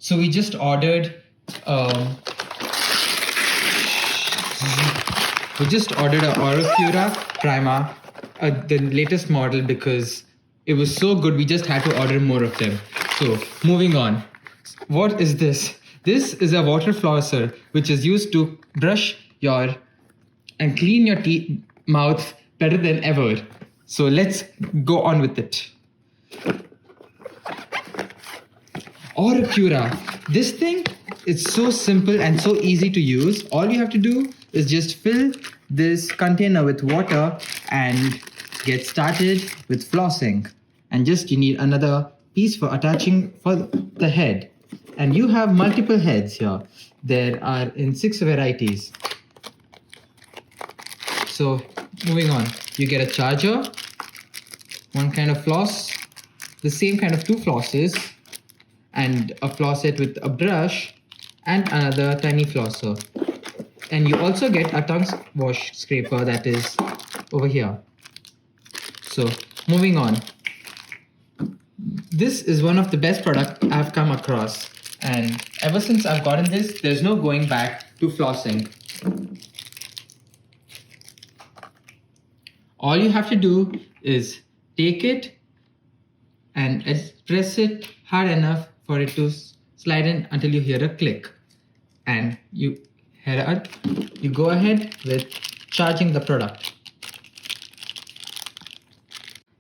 So we just ordered a OraCura primer, the latest model, because it was so good we just had to order more of them. So moving on. What is this? This is a water flosser which is used to brush and clean your mouth better than ever. So let's go on with it. OraCura. This thing is so simple and so easy to use. All you have to do is just fill this container with water and get started with flossing. And you need another piece for attaching for the head. And you have multiple heads here. There are in 6 varieties. So moving on, you get a charger, one kind of floss, the same kind of 2 flosses, and a flossette with a brush, and another tiny flosser. And you also get a tongue wash scraper that is over here. So moving on. This is one of the best products I've come across. And ever since I've gotten this, there's no going back to flossing. All you have to do is take it and press it hard enough for it to slide in until you hear a click. And you go ahead with charging the product.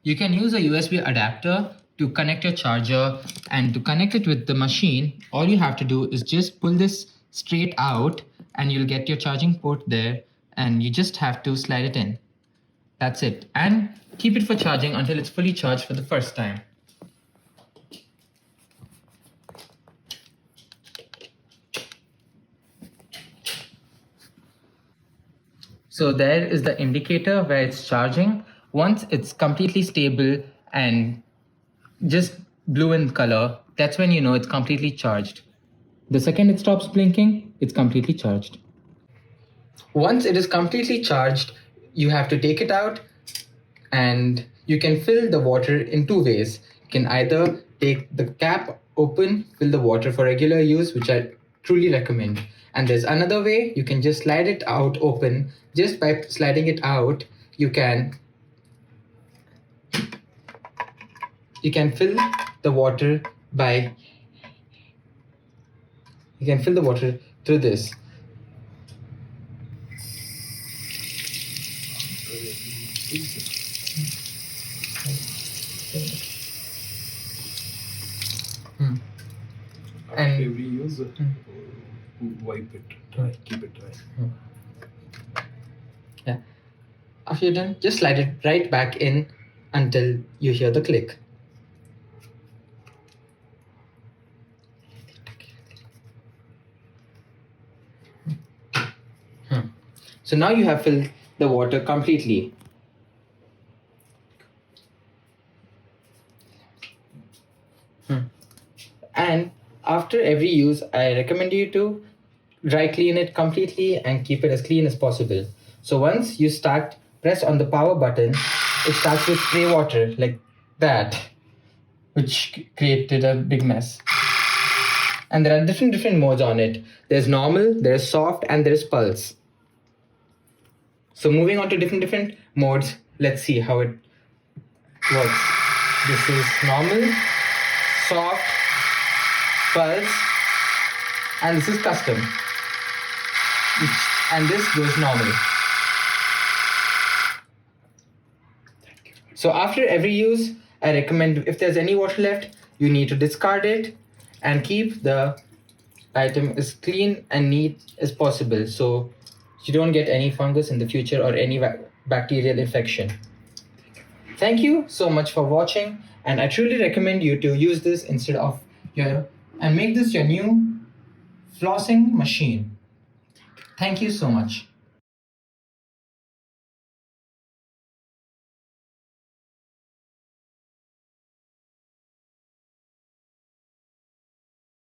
You can use a USB adapter to connect your charger, and to connect it with the machine, all you have to do is just pull this straight out and you'll get your charging port there, and you just have to slide it in. That's it. And keep it for charging until it's fully charged for the first time. So there is the indicator where it's charging. Once it's completely stable and just blue in color, that's when you know it's completely charged. The second it stops blinking, it's completely charged. Once it is completely charged, you have to take it out, and you can fill the water in 2 ways. You can either take the cap open, fill the water for regular use, which I truly recommend. And there's another way, you can just slide it out open. Just by sliding it out, you can fill the water through this. And every use, wipe it dry, keep it dry. Yeah. After you're done, just slide it right back in until you hear the click. So now you have filled the water completely. And after every use, I recommend you to dry clean it completely and keep it as clean as possible. So once you press on the power button, it starts with spray water like that, which created a big mess. And there are different modes on it. There's normal, there's soft, and there's pulse. So moving on to different modes, let's see how it works. This is normal, soft, pulse, and this is custom. And this goes normal. So after every use, I recommend, if there's any water left, you need to discard it and keep the item as clean and neat as possible, so you don't get any fungus in the future or any bacterial infection. Thank you so much for watching, and I truly recommend you to use this instead of and make this your new flossing machine. Thank you so much.